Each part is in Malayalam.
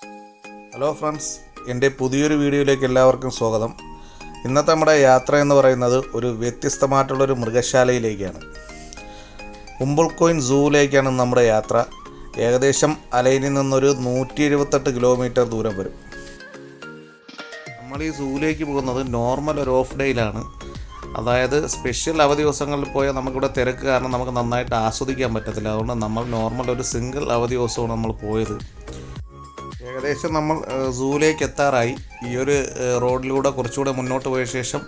ഹലോ ഫ്രണ്ട്സ്, എൻ്റെ പുതിയൊരു വീഡിയോയിലേക്ക് എല്ലാവർക്കും സ്വാഗതം. ഇന്നത്തെ നമ്മുടെ യാത്ര എന്ന് പറയുന്നത് ഒരു വ്യത്യസ്തമായിട്ടുള്ളൊരു മൃഗശാലയിലേക്കാണ്. ഉംബുൾകോയിൻ സൂവിലേക്കാണ് നമ്മുടെ യാത്ര. ഏകദേശം അലൈനിൽ നിന്നൊരു 178 കിലോമീറ്റർ ദൂരം വരും. നമ്മൾ ഈ സൂവിലേക്ക് പോകുന്നത് നോർമൽ ഒരു ഓഫ് ഡേയിലാണ്. അതായത് സ്പെഷ്യൽ അവധി ദിവസങ്ങളിൽ പോയാൽ നമുക്കിവിടെ തിരക്ക് കാരണം നമുക്ക് നന്നായിട്ട് ആസ്വദിക്കാൻ പറ്റത്തില്ല. അതുകൊണ്ട് നമ്മൾ നോർമൽ ഒരു സിംഗിൾ അവധി ദിവസമാണ് നമ്മൾ പോയത്. ഏകദേശം നമ്മൾ സൂവിലേക്ക് എത്താറായി. ഈ ഒരു റോഡിലൂടെ കുറച്ചുകൂടെ മുന്നോട്ട് പോയ ശേഷം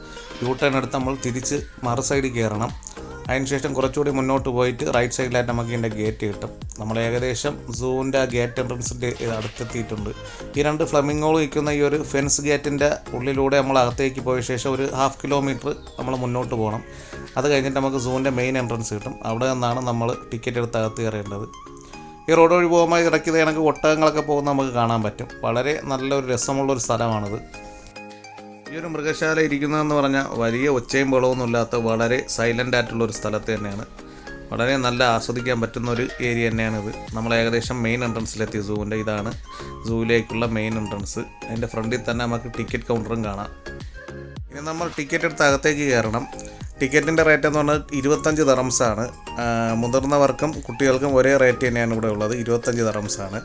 യൂ ടേൺ എടുത്ത് നമ്മൾ തിരിച്ച് മറു സൈഡിൽ കയറണം. അതിനുശേഷം കുറച്ചുകൂടി മുന്നോട്ട് പോയിട്ട് റൈറ്റ് സൈഡിലായിട്ട് നമുക്ക് ഇതിൻ്റെ ഗേറ്റ് കിട്ടും. നമ്മൾ ഏകദേശം സൂവിൻ്റെ ഗേറ്റ് എൻട്രൻസിൻ്റെ അടുത്തെത്തിയിട്ടുണ്ട്. ഈ രണ്ട് ഫ്ലമിങ്ങോൾ നിൽക്കുന്ന ഈ ഒരു ഫെൻസ് ഗേറ്റിൻ്റെ ഉള്ളിലൂടെ നമ്മൾ അകത്തേക്ക് പോയ ശേഷം ഒരു 1/2 കിലോമീറ്റർ നമ്മൾ മുന്നോട്ട് പോകണം. അത് കഴിഞ്ഞിട്ട് നമുക്ക് സൂവിൻ്റെ മെയിൻ എൻട്രൻസ് കിട്ടും. അവിടെ നിന്നാണ് നമ്മൾ ടിക്കറ്റ് എടുത്ത് അകത്ത് കയറേണ്ടത്. ഈ റോഡ് വഴി പോകുമ്പോൾ ഇടയ്ക്ക് കണക്ക് ഒട്ടകങ്ങളൊക്കെ പോകുന്നത് നമുക്ക് കാണാൻ പറ്റും. വളരെ നല്ലൊരു രസമുള്ളൊരു സ്ഥലമാണിത്. ഈ ഒരു മൃഗശാല ഇരിക്കുന്നതെന്ന് പറഞ്ഞാൽ വലിയ ഒച്ചയും ബഹളമൊന്നും ഇല്ലാത്ത വളരെ സൈലൻ്റ് ആയിട്ടുള്ളൊരു സ്ഥലത്ത് തന്നെയാണ്. വളരെ നല്ല ആസ്വദിക്കാൻ പറ്റുന്ന ഒരു ഏരിയ തന്നെയാണിത്. നമ്മൾ ഏകദേശം മെയിൻ എൻട്രൻസിലെത്തി. സൂവിൻ്റെ ഇതാണ് സൂവിലേക്കുള്ള മെയിൻ എൻട്രൻസ്. അതിൻ്റെ ഫ്രണ്ടിൽ തന്നെ നമുക്ക് ടിക്കറ്റ് കൗണ്ടറും കാണാം. ഇനി നമ്മൾ ടിക്കറ്റ് എടുത്ത് അകത്തേക്ക് കയറണം. ടിക്കറ്റിൻ്റെ റേറ്റ് എന്ന് പറഞ്ഞാൽ 25 ദറംസാണ്. മുതിർന്നവർക്കും കുട്ടികൾക്കും ഒരേ റേറ്റ് തന്നെയാണ് ഇവിടെ ഉള്ളത്. 25 ദറംസാണ്.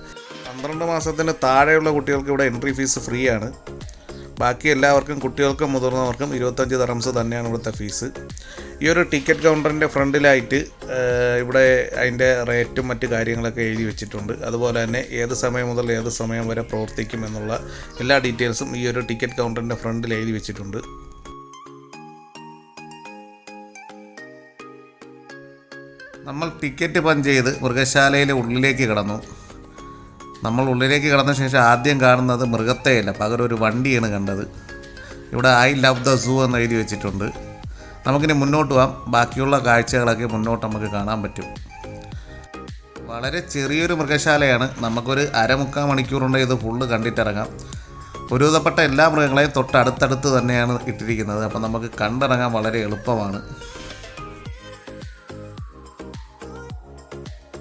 12 മാസത്തിന് താഴെയുള്ള കുട്ടികൾക്ക് ഇവിടെ എൻട്രി ഫീസ് ഫ്രീ ആണ്. ബാക്കി എല്ലാവർക്കും കുട്ടികൾക്കും മുതിർന്നവർക്കും 25 ദറംസ് തന്നെയാണ് ഇവിടുത്തെ ഫീസ്. ഈ ഒരു ടിക്കറ്റ് കൗണ്ടറിൻ്റെ ഫ്രണ്ടിലായിട്ട് ഇവിടെ അതിൻ്റെ റേറ്റും മറ്റ് കാര്യങ്ങളൊക്കെ എഴുതി വെച്ചിട്ടുണ്ട്. അതുപോലെ തന്നെ ഏത് സമയം മുതൽ ഏത് സമയം വരെ പ്രവർത്തിക്കും എന്നുള്ള എല്ലാ ഡീറ്റെയിൽസും ഈ ഒരു ടിക്കറ്റ് കൗണ്ടറിൻ്റെ ഫ്രണ്ടിൽ എഴുതി വെച്ചിട്ടുണ്ട്. നമ്മൾ ടിക്കറ്റ് പഞ്ച് ചെയ്ത് മൃഗശാലയിലെ ഉള്ളിലേക്ക് കടന്നു. നമ്മൾ ഉള്ളിലേക്ക് കടന്ന ശേഷം ആദ്യം കാണുന്നത് മൃഗത്തെയല്ല, പകരം ഒരു വണ്ടിയാണ് കണ്ടത്. ഇവിടെ ഐ ലവ് ദ സൂ എന്ന് എഴുതി വെച്ചിട്ടുണ്ട്. നമുക്കിനി മുന്നോട്ട് പോകാം. ബാക്കിയുള്ള കാഴ്ചകളൊക്കെ മുന്നോട്ട് നമുക്ക് കാണാൻ പറ്റും. വളരെ ചെറിയൊരു മൃഗശാലയാണ്. നമുക്കൊരു 1/2-3 മണിക്കൂറുണ്ട് ഇത് ഫുള്ള് കണ്ടിട്ടിറങ്ങാം. ഒരുവിധപ്പെട്ട എല്ലാ മൃഗങ്ങളെയും തൊട്ടടുത്തടുത്ത് തന്നെയാണ് ഇട്ടിരിക്കുന്നത്. അപ്പം നമുക്ക് കണ്ടിറങ്ങാൻ വളരെ എളുപ്പമാണ്.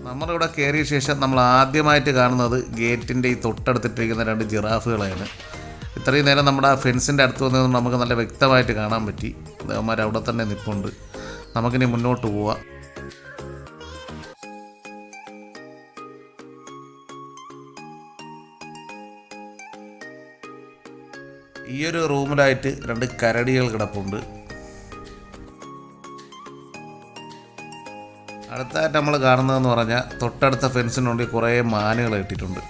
നമ്മളിവിടെ കയറിയ ശേഷം നമ്മൾ ആദ്യമായിട്ട് കാണുന്നത് ഗേറ്റിൻ്റെ ഈ തൊട്ടടുത്തിട്ടിരിക്കുന്ന 2 ജിറാഫുകളെയാണ്. ഇത്രയും നേരം നമ്മുടെ ആ ഫെൻസിൻ്റെ അടുത്ത് വന്നത് നമുക്ക് നല്ല വ്യക്തമായിട്ട് കാണാൻ പറ്റി. അവന്മാർ അവിടെ തന്നെ നിൽപ്പുണ്ട്. നമുക്കിനി മുന്നോട്ട് പോവാം. ഈ ഒരു റൂമിലായിട്ട് 2 കരടികൾ കിടപ്പുണ്ട്. അടുത്തായിട്ട് നമ്മൾ കാണുന്നതെന്ന് പറഞ്ഞാൽ തൊട്ടടുത്ത ഫെൻസിനുള്ളിൽ കുറേ മാനുകൾ ഇട്ടിട്ടുണ്ട്.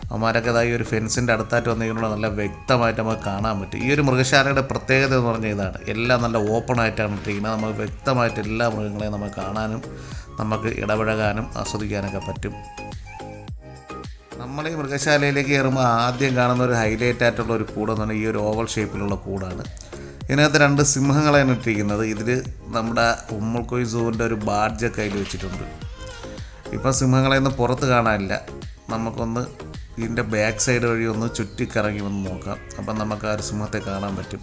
അവന്മാരൊക്കെ ഈ ഒരു ഫെൻസിൻ്റെ അടുത്തായിട്ട് വന്നിരിക്കുന്നത് നല്ല വ്യക്തമായിട്ട് നമുക്ക് കാണാൻ പറ്റും. ഈ ഒരു മൃഗശാലയുടെ പ്രത്യേകത എന്ന് പറഞ്ഞാൽ ഇതാണ്. എല്ലാം നല്ല ഓപ്പൺ ആയിട്ടാണ് ഇട്ടിരിക്കുന്നത്. നമുക്ക് വ്യക്തമായിട്ട് എല്ലാ മൃഗങ്ങളെയും നമുക്ക് കാണാനും നമുക്ക് ഇടപഴകാനും ആസ്വദിക്കാനൊക്കെ പറ്റും. നമ്മൾ ഈ മൃഗശാലയിലേക്ക് കയറുമ്പോൾ ആദ്യം കാണുന്ന ഒരു ഹൈലൈറ്റ് ആയിട്ടുള്ള ഒരു കൂടെന്ന് പറഞ്ഞാൽ ഈ ഒരു ഓവൽ ഷേപ്പിലുള്ള കൂടാണ്. ഇതിനകത്ത് 2 സിംഹങ്ങളാണ് ഇട്ടിരിക്കുന്നത്. ഇതിൽ നമ്മുടെ ഉംബുൾകോയിൻ സൂവിൻ്റെ ഒരു ബാഡ്ജൊക്കെ കയ്യിൽ വെച്ചിട്ടുണ്ട്. ഇപ്പം സിംഹങ്ങളെയൊന്നും പുറത്ത് കാണാനില്ല. നമുക്കൊന്ന് ഇതിൻ്റെ ബാക്ക് സൈഡ് വഴി ഒന്ന് ചുറ്റിക്കറങ്ങി വന്ന് നോക്കാം. അപ്പം നമുക്ക് ആ ഒരു സിംഹത്തെ കാണാൻ പറ്റും.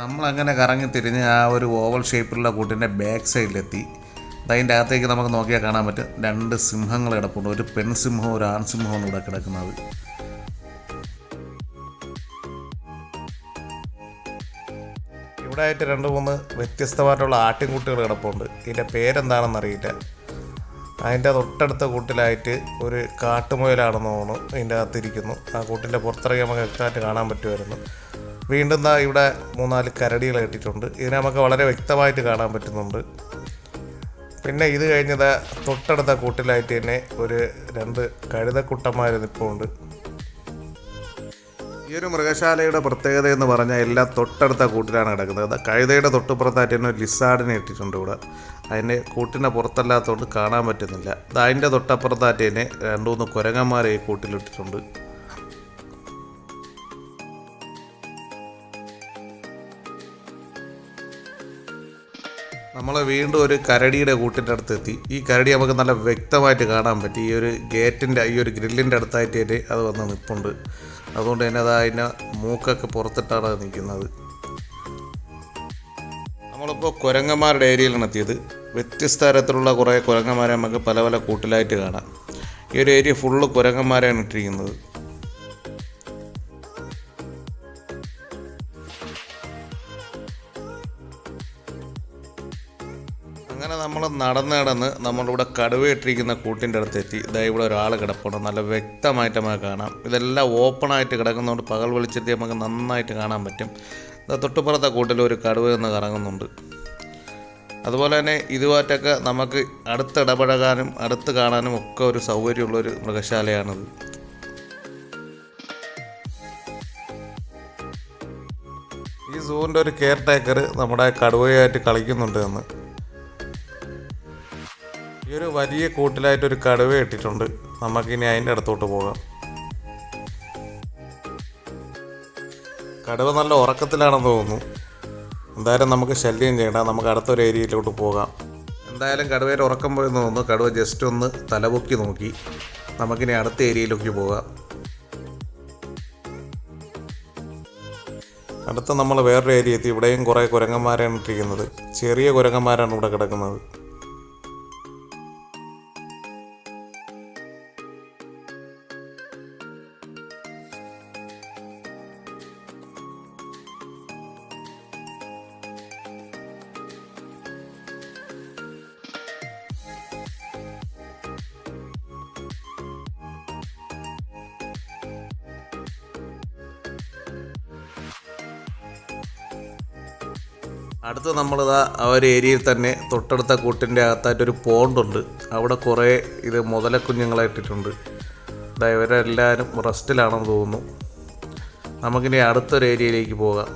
നമ്മളങ്ങനെ കറങ്ങി തിരിഞ്ഞ് ആ ഒരു ഓവൽ ഷേപ്പിലുള്ള കൂട്ടിൻ്റെ ബാക്ക് സൈഡിലെത്തി. അതിൻ്റെ അകത്തേക്ക് നമുക്ക് നോക്കിയാൽ കാണാൻ പറ്റും 2 സിംഹങ്ങൾ കിടപ്പുണ്ട്. ഒരു പെൺസിംഹവും ഒരു ആൺസിംഹവും ഇവിടെ കിടക്കുന്നത്. ഇവിടെ ആയിട്ട് 2-3 വ്യത്യസ്തമായിട്ടുള്ള ആട്ടിൻകുട്ടികൾ കിടപ്പുണ്ട്. ഇതിൻ്റെ പേരെന്താണെന്നറിയില്ല. അതിൻ്റെ തൊട്ടടുത്ത കൂട്ടിലായിട്ട് ഒരു കാട്ടുമുയലാണെന്ന് തോന്നുന്നു ഇതിൻ്റെ അകത്തിരിക്കുന്നു. ആ കൂട്ടിൻ്റെ പുറത്തിറങ്ങി നമുക്ക് വ്യക്തമായിട്ട് കാണാൻ പറ്റുമായിരുന്നു. വീണ്ടും ഇവിടെ 3-4 കരടികൾ ഇട്ടിട്ടുണ്ട്. ഇതിനെ നമുക്ക് വളരെ വ്യക്തമായിട്ട് കാണാൻ പറ്റുന്നുണ്ട്. പിന്നെ ഇത് കഴിഞ്ഞത് തൊട്ടടുത്ത കൂട്ടിലായിട്ട് തന്നെ ഒരു 2 കഴുതക്കുട്ടന്മാർ നിൽപ്പുണ്ട്. ഈ ഒരു മൃഗശാലയുടെ പ്രത്യേകത എന്ന് പറഞ്ഞാൽ എല്ലാം തൊട്ടടുത്ത കൂട്ടിലാണ് കിടക്കുന്നത്. കഴുതയുടെ തൊട്ടുപുറത്തായിട്ട് തന്നെ ഒരു ലിസാർഡിനെ ഇട്ടിട്ടുണ്ട് ഇവിടെ. അതിൻ്റെ കൂട്ടിൻ്റെ പുറത്തല്ലാത്തതുകൊണ്ട് കാണാൻ പറ്റുന്നില്ല. അതിൻ്റെ തൊട്ടപ്പുറത്തായിട്ട് തന്നെ 2-3 കുരങ്ങന്മാരെ ഈ കൂട്ടിലിട്ടിട്ടുണ്ട്. നമ്മൾ വീണ്ടും ഒരു കരടിയുടെ കൂട്ടിൻ്റെ അടുത്തെത്തി. ഈ കരടി നമുക്ക് നല്ല വ്യക്തമായിട്ട് കാണാൻ പറ്റി. ഈ ഒരു ഗേറ്റിൻ്റെ ഈ ഒരു ഗ്രില്ലിൻ്റെ അടുത്തായിട്ട് തന്നെ അത് വന്ന് നിൽപ്പുണ്ട്. അതുകൊണ്ട് തന്നെ അതിൻ്റെ മൂക്കൊക്കെ പുറത്തിട്ടാണ് നിൽക്കുന്നത്. നമ്മൾ നമ്മളിപ്പോൾ കുരങ്ങന്മാരുടെ ഏരിയയിലാണ് എത്തിയത്. വ്യത്യസ്ത തരത്തിലുള്ള കുറേ കുരങ്ങന്മാരെ നമുക്ക് പല പല കൂട്ടിലായിട്ട് കാണാം. ഈ ഒരു ഏരിയ ഫുള്ള് കുരങ്ങന്മാരാണ് ഇട്ടിരിക്കുന്നത്. അങ്ങനെ നമ്മൾ നടന്ന് നമ്മളിവിടെ കടുവയിട്ടിരിക്കുന്ന കൂട്ടിൻ്റെ അടുത്തെത്തി. ഇതാ ഇവിടെ ഒരാൾ കിടപ്പുണ്ട്, നല്ല വ്യക്തമായിട്ട് നമുക്ക് കാണാം. ഇതെല്ലാം ഓപ്പണായിട്ട് കിടക്കുന്നതുകൊണ്ട് പകൽ വെളിച്ചത്തിൽ നമുക്ക് നന്നായിട്ട് കാണാൻ പറ്റും. തൊട്ടുപുറത്തെ കൂട്ടിൽ ഒരു കടുവ നിന്ന് കറങ്ങുന്നുണ്ട്. അതുപോലെ തന്നെ ഇതുമായിട്ടൊക്കെ നമുക്ക് അടുത്തിടപഴകാനും അടുത്ത് കാണാനും ഒക്കെ ഒരു സൗകര്യമുള്ളൊരു മൃഗശാലയാണിത്. ഈ സൂവിൻ്റെ ഒരു കെയർ ടേക്കർ നമ്മുടെ കടുവയായിട്ട് കളിക്കുന്നുണ്ട് എന്ന്. ഈ ഒരു വലിയ കൂട്ടിലായിട്ടൊരു കടുവ ഇട്ടിട്ടുണ്ട്. നമുക്കിനി അതിൻ്റെ അടുത്തോട്ട് പോകാം. കടുവ നല്ല ഉറക്കത്തിലാണെന്ന് തോന്നുന്നു. എന്തായാലും നമുക്ക് ശല്യം ചെയ്യണ്ട, നമുക്ക് അടുത്തൊരു ഏരിയയിലോട്ട് പോകാം. എന്തായാലും കടുവയുടെ ഉറക്കം പോയെന്ന് തോന്നുന്നു. കടുവ ജസ്റ്റ് ഒന്ന് തലപൊക്കി നോക്കി. നമുക്കിനി അടുത്ത ഏരിയയിലേക്ക് പോകാം. അടുത്ത നമ്മൾ വേറൊരു ഏരിയ എത്തി. ഇവിടെയും കുറേ കുരങ്ങന്മാരാണ് ഇട്ടിരിക്കുന്നത്. ചെറിയ കുരങ്ങന്മാരാണ് ഇവിടെ കിടക്കുന്നത്. അടുത്ത് നമ്മളിതാ ആ ഒരു ഏരിയയിൽ തന്നെ തൊട്ടടുത്ത കൂട്ടിൻ്റെ അകത്തായിട്ടൊരു പോണ്ടുണ്ട്. അവിടെ കുറേ ഇത് മുതലക്കുഞ്ഞുങ്ങളായിട്ടിട്ടുണ്ട്. ഇവരെല്ലാവരും റെസ്റ്റിലാണെന്ന് തോന്നുന്നു. നമുക്കിനി അടുത്തൊരു ഏരിയയിലേക്ക് പോകാം.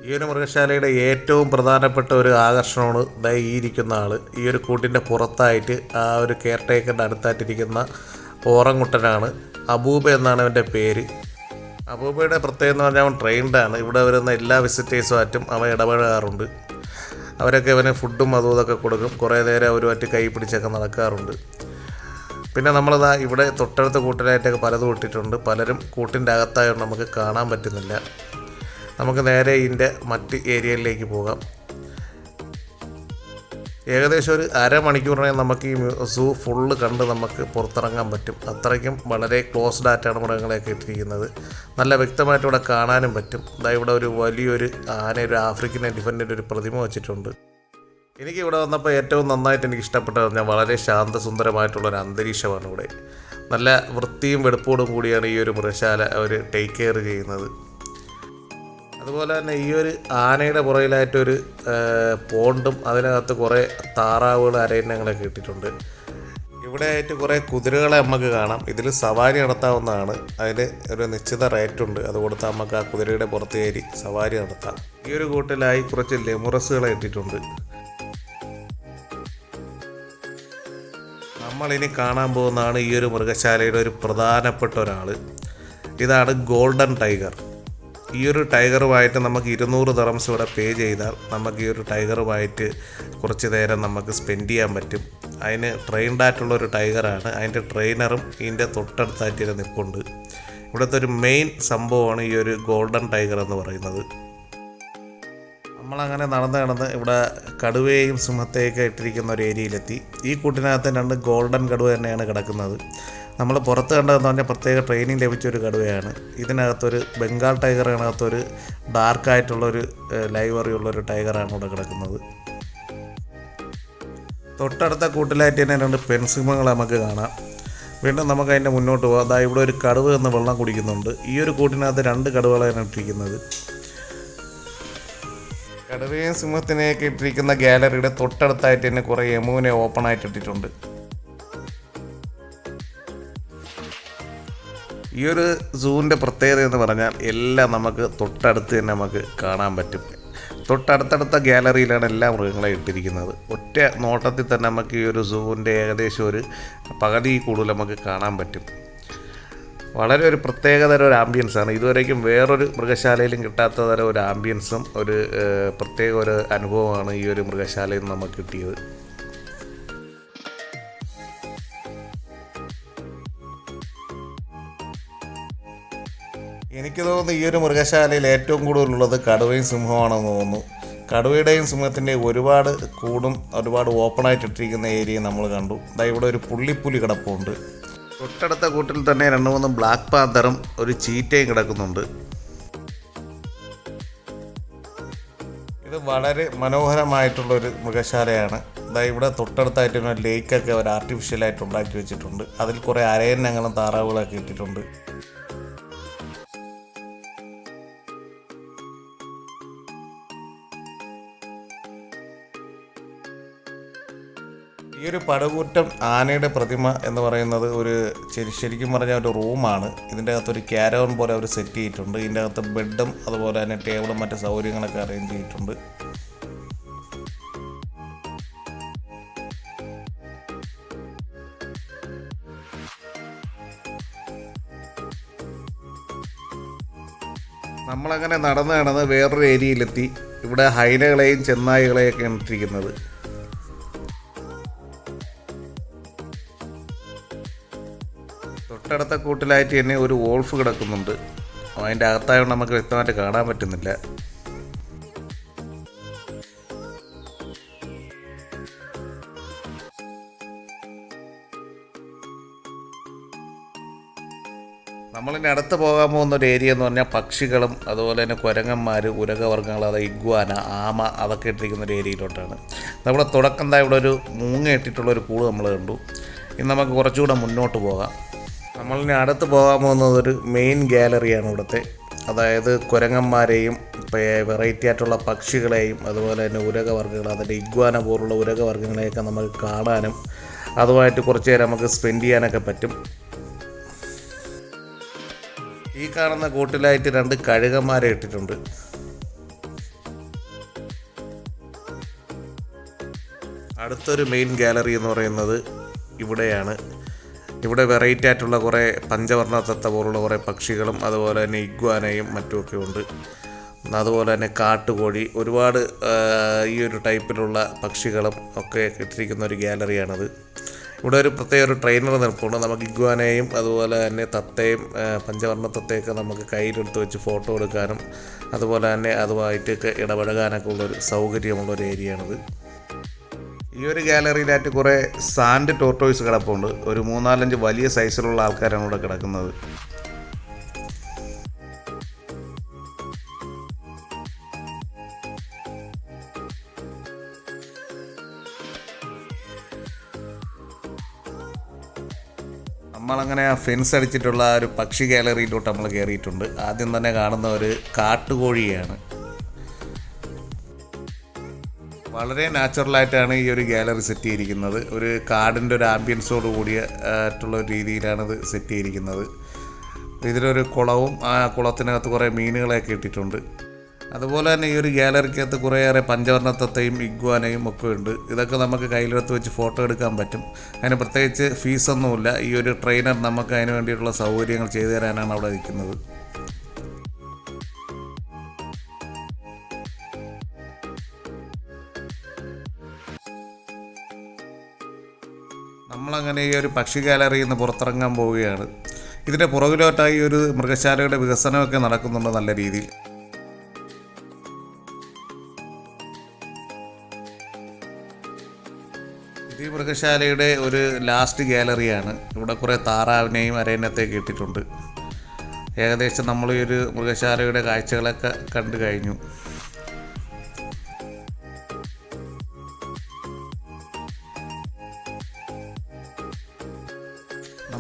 ഈ ഒരു മൃഗശാലയുടെ ഏറ്റവും പ്രധാനപ്പെട്ട ഒരു ആകർഷണമാണ് ഈ ഇരിക്കുന്ന ആൾ. ഈ ഒരു കൂട്ടിൻ്റെ പുറത്തായിട്ട് ആ ഒരു കെയർ ടേക്കറിൻ്റെ അടുത്തായിട്ടിരിക്കുന്ന ഓറങ്ങുട്ടനാണ്. അബൂബ എന്നാണ് അവൻ്റെ പേര്. അബൂബയുടെ പ്രത്യേകത എന്ന് പറഞ്ഞാൽ അവൻ ട്രെയിൻഡാണ്. ഇവിടെ വരുന്ന എല്ലാ വിസിറ്റേഴ്സുമായിട്ടും അവൻ ഇടപഴകാറുണ്ട്. അവരൊക്കെ അവന് ഫുഡും അതും ഇതൊക്കെ കൊടുക്കും. കുറേ നേരം അവരുമായിട്ട് കൈ പിടിച്ചൊക്കെ നടക്കാറുണ്ട്. പിന്നെ നമ്മളിതാ ഇവിടെ തൊട്ടടുത്ത കൂട്ടിലായിട്ടൊക്കെ പലതും ഇട്ടിട്ടുണ്ട്. പലരും കൂട്ടിൻ്റെ അകത്തായതുകൊണ്ട് നമുക്ക് കാണാൻ പറ്റുന്നില്ല. നമുക്ക് നേരെ ഇതിൻ്റെ മറ്റ് ഏരിയയിലേക്ക് പോകാം. ഏകദേശം ഒരു അരമണിക്കൂറിനെ നമുക്ക് ഈ സൂ ഫുള്ള് കണ്ട് നമുക്ക് പുറത്തിറങ്ങാൻ പറ്റും. അത്രയ്ക്കും വളരെ ക്ലോസ്ഡ് ആയിട്ടാണ് മൃഗങ്ങളെയൊക്കെ ഇട്ടിരിക്കുന്നത്. നല്ല വ്യക്തമായിട്ട് ഇവിടെ കാണാനും പറ്റും. ഇവിടെ ഒരു വലിയൊരു ആന, ഒരു ആഫ്രിക്കൻ എലിഫൻറ്റിൻ്റെ ഒരു പ്രതിമ വെച്ചിട്ടുണ്ട്. എനിക്കിവിടെ വന്നപ്പോൾ ഏറ്റവും നന്നായിട്ട് എനിക്ക് ഇഷ്ടപ്പെട്ടത് പറഞ്ഞാൽ വളരെ ശാന്തസുന്ദരമായിട്ടുള്ളൊരു അന്തരീക്ഷമാണ് ഇവിടെ. നല്ല വൃത്തിയും വെടുപ്പോടും കൂടിയാണ് ഈ ഒരു മൃഗശാല അവർ ടേക്ക് കെയർ ചെയ്യുന്നത്. അതുപോലെ തന്നെ ഈ ഒരു ആനയുടെ പുറകിലായിട്ടൊരു പോണ്ടും അതിനകത്ത് കുറേ താറാവുകൾ, അരയന്നങ്ങളൊക്കെ ഇട്ടിട്ടുണ്ട്. ഇവിടെ ആയിട്ട് കുറേ കുതിരകളെ നമുക്ക് കാണാം. ഇതിൽ സവാരി നടത്താവുന്നതാണ്. അതിന് ഒരു നിശ്ചിത റേറ്റുണ്ട്. അത് കൊടുത്താൽ നമുക്ക് ആ കുതിരയുടെ പുറത്ത് കയറി സവാരി നടത്താം. ഈ ഒരു കൂട്ടിലായി കുറച്ച് ലെമുറസുകളെ ഇട്ടിട്ടുണ്ട്. നമ്മളിനി കാണാൻ പോകുന്നതാണ് ഈ ഒരു മൃഗശാലയുടെ ഒരു പ്രധാനപ്പെട്ട ഒരാൾ. ഇതാണ് ഗോൾഡൻ ടൈഗർ. ഈ ഒരു ടൈഗറുമായിട്ട് നമുക്ക് 200 ദിർഹംസ് ഇവിടെ പേ ചെയ്താൽ നമുക്ക് ഈ ഒരു ടൈഗറുമായിട്ട് കുറച്ച് നേരം നമുക്ക് സ്പെൻഡ് ചെയ്യാൻ പറ്റും. അതിന് ട്രെയിൻഡായിട്ടുള്ളൊരു ടൈഗറാണ്. അതിൻ്റെ ട്രെയിനറും ഇതിൻ്റെ തൊട്ടടുത്തായിട്ട് നിൽപ്പുണ്ട്. ഇവിടുത്തെ ഒരു മെയിൻ സംഭവമാണ് ഈ ഒരു ഗോൾഡൻ ടൈഗർ എന്ന് പറയുന്നത്. നമ്മളങ്ങനെ നടന്ന് ഇവിടെ കടുവയെയും സിംഹത്തെയൊക്കെ ഇട്ടിരിക്കുന്ന ഒരു ഏരിയയിലെത്തി. ഈ കൂട്ടിനകത്ത് 2 ഗോൾഡൻ കടുവ തന്നെയാണ് കിടക്കുന്നത്. നമ്മൾ പുറത്ത് കണ്ടതെന്ന് പറഞ്ഞാൽ പ്രത്യേക ട്രെയിനിങ് ലഭിച്ചൊരു കടുവയാണ്. ഇതിനകത്തൊരു ബംഗാൾ ടൈഗറിനകത്തൊരു ഡാർക്കായിട്ടുള്ളൊരു ലൈവറിയുള്ളൊരു ടൈഗറാണ് ഇവിടെ കിടക്കുന്നത്. തൊട്ടടുത്ത കൂട്ടിലായിട്ട് തന്നെ 2 പെൺസിംഹങ്ങൾ നമുക്ക് കാണാം. വീണ്ടും നമുക്ക് അതിൻ്റെ മുന്നോട്ട് പോകാം. ഇവിടെ ഒരു കടുവ നിന്ന് വെള്ളം കുടിക്കുന്നുണ്ട്. ഈ ഒരു കൂട്ടിനകത്ത് 2 കടുവകളാണ് ഇട്ടിരിക്കുന്നത്. കടുവയും സിംഹത്തിനെയൊക്കെ ഇട്ടിരിക്കുന്ന ഗാലറിയുടെ തൊട്ടടുത്തായിട്ട് തന്നെ കുറേ എമുവിനെ ഓപ്പൺ ആയിട്ട് ഇട്ടിട്ടുണ്ട്. ഈ ഒരു സൂവിൻ്റെ പ്രത്യേകത എന്ന് പറഞ്ഞാൽ എല്ലാം നമുക്ക് തൊട്ടടുത്ത് തന്നെ നമുക്ക് കാണാൻ പറ്റും. തൊട്ടടുത്തടുത്ത ഗാലറിയിലാണ് എല്ലാ മൃഗങ്ങളെയും ഇട്ടിരിക്കുന്നത്. ഒറ്റ നോട്ടത്തിൽ തന്നെ നമുക്ക് ഈ ഒരു സൂവിൻ്റെ ഏകദേശം ഒരു പകുതി കൂടുതൽ നമുക്ക് കാണാൻ പറ്റും. വളരെ ഒരു പ്രത്യേകതരം ഒരു ആംബിയൻസാണ്. ഇതുവരേക്കും വേറൊരു മൃഗശാലയിലും കിട്ടാത്ത തരം ഒരു ആംബിയൻസും ഒരു പ്രത്യേക ഒരു അനുഭവമാണ് ഈ ഒരു മൃഗശാലയിൽ നിന്ന് നമുക്ക് കിട്ടിയത്. എനിക്ക് തോന്നുന്നു ഈ ഒരു മൃഗശാലയിൽ ഏറ്റവും കൂടുതലുള്ളത് കടുവയും സിംഹമാണെന്ന് തോന്നുന്നു. കടുവയുടെയും സിംഹത്തിൻ്റെയും ഒരുപാട് കൂടും ഒരുപാട് ഓപ്പണായിട്ട് ഇട്ടിരിക്കുന്ന ഏരിയയും നമ്മൾ കണ്ടു. ഇവിടെ ഒരു പുള്ളിപ്പുലി കിടപ്പുണ്ട്. തൊട്ടടുത്ത കൂട്ടിൽ തന്നെ 2-3 ബ്ലാക്ക് പാന്തറും ഒരു ചീറ്റയും കിടക്കുന്നുണ്ട്. ഇത് വളരെ മനോഹരമായിട്ടുള്ളൊരു മൃഗശാലയാണ്. ഇവിടെ തൊട്ടടുത്തായിട്ട് ഒരു ലേക്കൊക്കെ അവർ ആർട്ടിഫിഷ്യലായിട്ട് ഉണ്ടാക്കി വെച്ചിട്ടുണ്ട്. അതിൽ കുറേ അരയന്നങ്ങളും താറാവുകളൊക്കെ ഇട്ടിട്ടുണ്ട്. ഈ ഒരു പടുകൂറ്റൻ ആനയുടെ പ്രതിമ എന്ന് പറയുന്നത് ഒരു ശരിക്കും പറഞ്ഞാൽ ഒരു റൂമാണ്. ഇതിൻ്റെ അകത്തൊരു ക്യാരവൻ പോലെ അവർ സെറ്റ് ചെയ്തിട്ടുണ്ട്. ഇതിൻ്റെ അകത്ത് ബെഡും അതുപോലെ തന്നെ ടേബിളും മറ്റ് സൗകര്യങ്ങളൊക്കെ അറേഞ്ച് ചെയ്തിട്ടുണ്ട്. നമ്മളങ്ങനെ നടന്ന് വേറൊരു ഏരിയയിലെത്തി. ഇവിടെ ഹൈനകളെയും ചെന്നായികളെയൊക്കെയാണ് ഇട്ടിരിക്കുന്നത്. തൊട്ടടുത്ത കൂട്ടിലായിട്ട് തന്നെ ഒരു വോൾഫ് കിടക്കുന്നുണ്ട്. അതിൻ്റെ അകത്തായതുകൊണ്ട് നമുക്ക് വ്യക്തമായിട്ട് കാണാൻ പറ്റുന്നില്ല. നമ്മളിനി അടുത്ത് പോകാൻ പോകുന്ന ഒരു ഏരിയ എന്ന് പറഞ്ഞാൽ പക്ഷികളും അതുപോലെ തന്നെ കുരങ്ങന്മാർ, ഉരകവർഗ്ഗങ്ങൾ, അതായത് ഇഗ്വാന, ആമ അതൊക്കെ ഇട്ടിരിക്കുന്ന ഒരു ഏരിയയിലോട്ടാണ്. നമ്മുടെ തുടക്കം ഇവിടെ ഒരു മൂങ്ങ ഇട്ടിട്ടുള്ളൊരു കൂട് നമ്മൾ കണ്ടു. ഇനി നമുക്ക് കുറച്ചുകൂടെ മുന്നോട്ട് പോകാം. നമ്മളിനി അടുത്ത് പോകാൻ പോകുന്നത് ഒരു മെയിൻ ഗാലറിയാണ് ഇവിടുത്തെ. അതായത് കുരങ്ങന്മാരെയും വെറൈറ്റി ആയിട്ടുള്ള പക്ഷികളെയും അതുപോലെ തന്നെ ഉരകവർഗ്ഗങ്ങൾ, അതിൻ്റെ ഇഗ്വാന പോലുള്ള ഉരകവർഗ്ഗങ്ങളെയൊക്കെ നമുക്ക് കാണാനും അതുമായിട്ട് കുറച്ച് നേരം നമുക്ക് സ്പെൻഡ് ചെയ്യാനൊക്കെ പറ്റും. ഈ കാണുന്ന കൂട്ടിലായിട്ട് 2 കഴുകന്മാരെ ഇട്ടിട്ടുണ്ട്. അടുത്തൊരു മെയിൻ ഗാലറി എന്ന് പറയുന്നത് ഇവിടെയാണ്. ഇവിടെ വെറൈറ്റി ആയിട്ടുള്ള കുറേ പഞ്ചവർണ്ണ തത്ത പോലുള്ള കുറേ പക്ഷികളും അതുപോലെ തന്നെ ഇഗ്വാനയും മറ്റുമൊക്കെ ഉണ്ട്. അതുപോലെ തന്നെ കാട്ടുകോഴി, ഒരുപാട് ഈ ഒരു ടൈപ്പിലുള്ള പക്ഷികളും ഒക്കെ ഇട്ടിരിക്കുന്ന ഒരു ഗാലറിയാണത്. ഇവിടെ ഒരു പ്രത്യേക ഒരു ട്രെയിനർ നിൽപ്പുണ്ട്. നമുക്ക് ഇഗ്വാനയും അതുപോലെ തന്നെ തത്തയും പഞ്ചവർണ്ണ തത്തയൊക്കെ നമുക്ക് കയ്യിലെടുത്ത് വെച്ച് ഫോട്ടോ എടുക്കാനും അതുപോലെ തന്നെ അതുമായിട്ടൊക്കെ ഇടപഴകാനൊക്കെ ഉള്ളൊരു സൗകര്യമുള്ളൊരു ഏരിയയാണിത്. ഈ ഒരു ഗാലറിയിലായിട്ട് കുറേ സാൻഡ് ടോർട്ടോയ്സ് കിടപ്പുണ്ട്. ഒരു 3-4 വലിയ സൈസിലുള്ള ആൾക്കാരാണ് ഇവിടെ കിടക്കുന്നത്. നമ്മളങ്ങനെ ഫെൻസ് അടിച്ചിട്ടുള്ള ഒരു പക്ഷി ഗാലറിയിലോട്ട് നമ്മൾ കയറിയിട്ടുണ്ട്. ആദ്യം തന്നെ കാണുന്ന ഒരു കാട്ടുകോഴിയാണ്. വളരെ നാച്ചുറലായിട്ടാണ് ഈ ഒരു ഗാലറി സെറ്റ് ചെയ്തിരിക്കുന്നത്. ഒരു കാടിൻ്റെ ഒരു ആംബിയൻസോട് കൂടിയിട്ടുള്ള ഒരു രീതിയിലാണിത് സെറ്റ് ചെയ്തിരിക്കുന്നത്. ഇതിലൊരു കുളവും ആ കുളത്തിനകത്ത് കുറേ മീനുകളെയൊക്കെ ഇട്ടിട്ടുണ്ട്. അതുപോലെ തന്നെ ഈ ഒരു ഗാലറിക്കകത്ത് കുറേയേറെ പഞ്ചവർണ്ണ തത്തയും ഇഗ്വാനയും ഒക്കെ ഉണ്ട്. ഇതൊക്കെ നമുക്ക് കയ്യിലെടുത്ത് വെച്ച് ഫോട്ടോ എടുക്കാൻ പറ്റും. അതിന് പ്രത്യേകിച്ച് ഫീസൊന്നുമില്ല. ഈ ഒരു ട്രെയിനർ നമുക്ക് അതിന് വേണ്ടിയിട്ടുള്ള സൗകര്യങ്ങൾ ചെയ്തു തരാനാണ് അവിടെ നിൽക്കുന്നത്. നമ്മളങ്ങനെ ഈ ഒരു പക്ഷി ഗാലറിയിൽ നിന്ന് പുറത്തിറങ്ങാൻ പോവുകയാണ്. ഇതിൻ്റെ പുറകിലോട്ടായി ഒരു മൃഗശാലയുടെ വികസനമൊക്കെ നടക്കുന്നുണ്ട് നല്ല രീതിയിൽ. ഇത് ഈ മൃഗശാലയുടെ ഒരു ലാസ്റ്റ് ഗാലറിയാണ്. ഇവിടെ കുറേ താറാവിനെയും അരയന്നത്തെയൊക്കെ ഇട്ടിട്ടുണ്ട്. ഏകദേശം നമ്മൾ ഈ ഒരു മൃഗശാലയുടെ കാഴ്ചകളൊക്കെ കണ്ടു കഴിഞ്ഞു.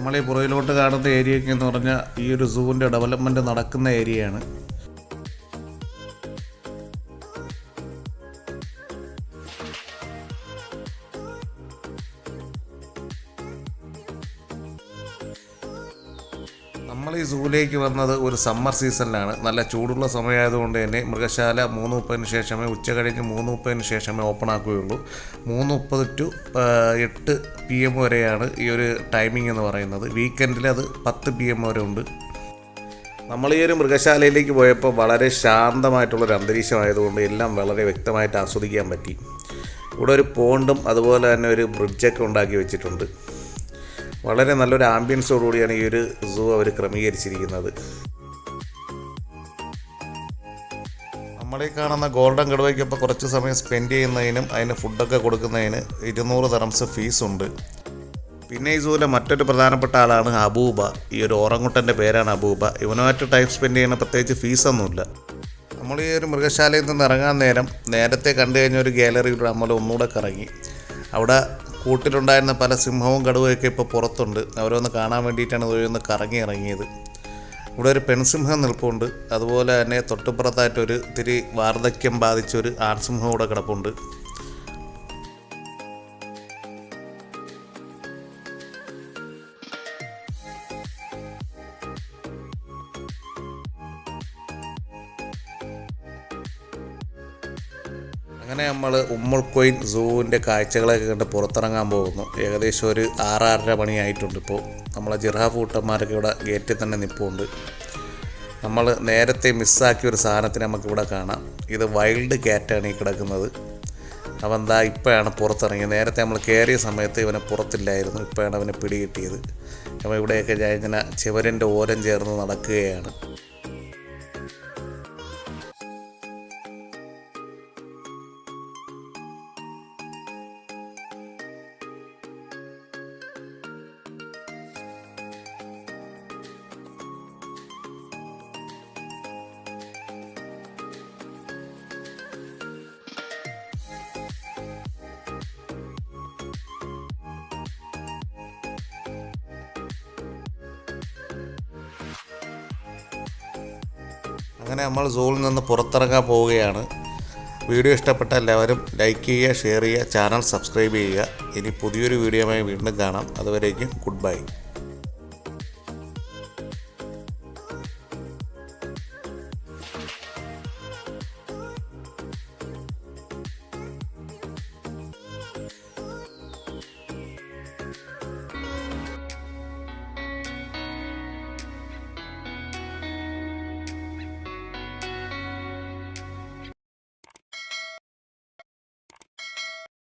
നമ്മളീ പുറയിലോട്ട് കാണുന്ന ഏരിയയ്ക്ക് എന്ന് പറഞ്ഞാൽ ഈ ഒരു സൂവിൻ്റെ ഡെവലപ്മെൻറ്റ് നടക്കുന്ന ഏരിയയാണ്. നമ്മൾ ഈ സൂവിലേക്ക് വന്നത് ഒരു സമ്മർ സീസണിലാണ്. നല്ല ചൂടുള്ള സമയമായതുകൊണ്ട് തന്നെ മൃഗശാല 3:30 ശേഷമേ, ഉച്ച കഴിഞ്ഞ് 3:30 ശേഷമേ ഓപ്പൺ ആക്കുകയുള്ളൂ. 3:30 to 8 PM വരെയാണ് ഈ ഒരു ടൈമിംഗ് എന്ന് പറയുന്നത്. വീക്കെൻഡിൽ അത് 10 PM വരെ ഉണ്ട്. നമ്മൾ ഈ ഒരു മൃഗശാലയിലേക്ക് പോയപ്പോൾ വളരെ ശാന്തമായിട്ടുള്ളൊരു അന്തരീക്ഷമായതുകൊണ്ട് എല്ലാം വളരെ വ്യക്തമായിട്ട് ആസ്വദിക്കാൻ പറ്റി. ഇവിടെ ഒരു പോണ്ടും അതുപോലെ തന്നെ ഒരു ബ്രിഡ്ജൊക്കെ ഉണ്ടാക്കി വെച്ചിട്ടുണ്ട്. വളരെ നല്ലൊരു ആംബിയൻസോടുകൂടിയാണ് ഈ ഒരു സൂ അവർ ക്രമീകരിച്ചിരിക്കുന്നത്. നമ്മളീ കാണുന്ന ഗോൾഡൻ കടുവയ്ക്കൊപ്പം കുറച്ച് സമയം സ്പെൻഡ് ചെയ്യുന്നതിനും അതിന് ഫുഡൊക്കെ കൊടുക്കുന്നതിന് 200 ദിർഹംസ് ഫീസുണ്ട്. പിന്നെ ഈ സൂവിലെ മറ്റൊരു പ്രധാനപ്പെട്ട ആളാണ് അബൂബ. ഈ ഒരു ഓറങ്ങുട്ടൻ്റെ പേരാണ് അബൂബ. ഇവനുമായിട്ട് ടൈം സ്പെൻഡ് ചെയ്യുന്ന പ്രത്യേകിച്ച് ഫീസൊന്നുമില്ല. നമ്മൾ ഈ ഒരു മൃഗശാലയിൽ നിന്ന് ഇറങ്ങാൻ നേരത്തെ കണ്ടു കഴിഞ്ഞ ഒരു ഗാലറിയിലൂടെ നമ്മൾ ഒന്നുകൂടെ കറങ്ങി. അവിടെ കൂട്ടിലുണ്ടായിരുന്ന പല സിംഹവും കടുവയൊക്കെ ഇപ്പോൾ പുറത്തുണ്ട്. അവരൊന്ന് കാണാൻ വേണ്ടിയിട്ടാണ് ഒന്ന് കറങ്ങി ഇറങ്ങിയത്. ഇവിടെ ഒരു പെൺസിംഹം നിൽപ്പുണ്ട്. അതുപോലെ തന്നെ തൊട്ടുപുറത്തായിട്ടൊരു ഇത്തിരി വാർദ്ധക്യം ബാധിച്ചൊരു ആൺസിംഹം കൂടെ കിടപ്പുണ്ട്. അങ്ങനെ നമ്മൾ ഉമ്മുൾ സൂവിൻ്റെ കാഴ്ചകളൊക്കെ കണ്ട് പുറത്തിറങ്ങാൻ പോകുന്നു. ഏകദേശം ഒരു 6-6:30 മണിയായിട്ടുണ്ട്. ഇപ്പോൾ നമ്മളെ ജിറാഫ് കൂട്ടന്മാരൊക്കെ ഇവിടെ ഗേറ്റിൽ തന്നെ നിൽപ്പുണ്ട്. നമ്മൾ നേരത്തെ മിസ്സാക്കിയ ഒരു സാധനത്തിന് നമുക്കിവിടെ കാണാം. ഇത് വൈൽഡ് ക്യാറ്റാണ് ഈ കിടക്കുന്നത്. അവൻ എന്താ ഇപ്പോഴാണ് പുറത്തിറങ്ങിയത്. നേരത്തെ നമ്മൾ കയറിയ സമയത്ത് ഇവനെ പുറത്തില്ലായിരുന്നു. ഇപ്പോഴാണ് അവനെ പിടികിട്ടിയത്. അപ്പോൾ ഇവിടെയൊക്കെ ഇങ്ങനെ ചുവരിൻ്റെ ഓരം ചേർന്ന് നടക്കുകയാണ്. അങ്ങനെ നമ്മൾ സൂവിൽ നിന്ന് പുറത്തിറങ്ങാൻ പോവുകയാണ്. വീഡിയോ ഇഷ്ടപ്പെട്ട എല്ലാവരും ലൈക്ക് ചെയ്യുക, ഷെയർ ചെയ്യുക, ചാനൽ സബ്സ്ക്രൈബ് ചെയ്യുക. ഇനി പുതിയൊരു വീഡിയോയുമായി വീണ്ടും കാണാം. അതുവരേക്കും ഗുഡ് ബൈ.